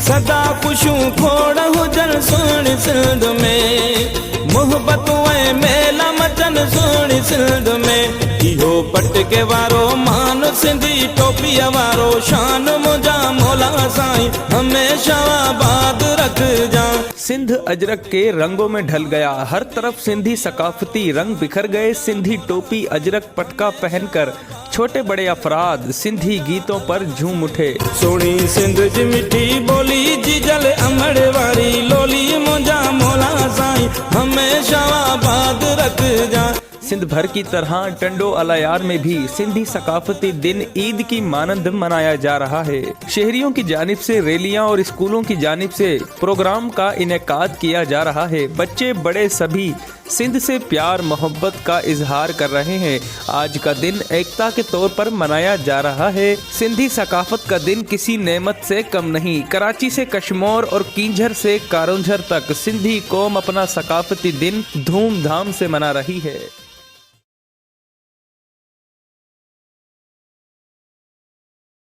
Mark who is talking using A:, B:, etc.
A: सदा खुशूं खोड़ हुजन सोहणी सिंध में, मोहब्बत ऐं मेला मचन सोहणी सिंध में। इहो पटके वारो मान सिंधी टोपीअ वारो शान मुंहिंजा मौला साईं हमेशा आबाद रखजा।
B: सिंध अजरक के रंगों में ढल गया, हर तरफ सिंधी सकाफती रंग बिखर गए। सिंधी टोपी अजरक पटका पहनकर छोटे बड़े अफराद सिंधी गीतों पर झूम उठे।
A: सोनी सिंध जी मिठी बोली जी जल अमड़ वारी लोली मुंहिंजा मौला साईं हमेशा आबाद रखजा।
B: सिंध भर की तरह टंडो अलायार में भी सिंधी सकाफती दिन ईद की मानंद मनाया जा रहा है। शहरियों की जानिब से रैलियां और स्कूलों की जानिब से प्रोग्राम का इनेकाद किया जा रहा है। बच्चे बड़े सभी सिंध से प्यार मोहब्बत का इजहार कर रहे हैं। आज का दिन एकता के तौर पर मनाया जा रहा है। सिंधी सकाफत का दिन किसी नेमत से कम नहीं। कराची से कश्मोर और कींझर से कारुंझर तक सिंधी कौम अपना सकाफती दिन धूमधाम से मना रही है।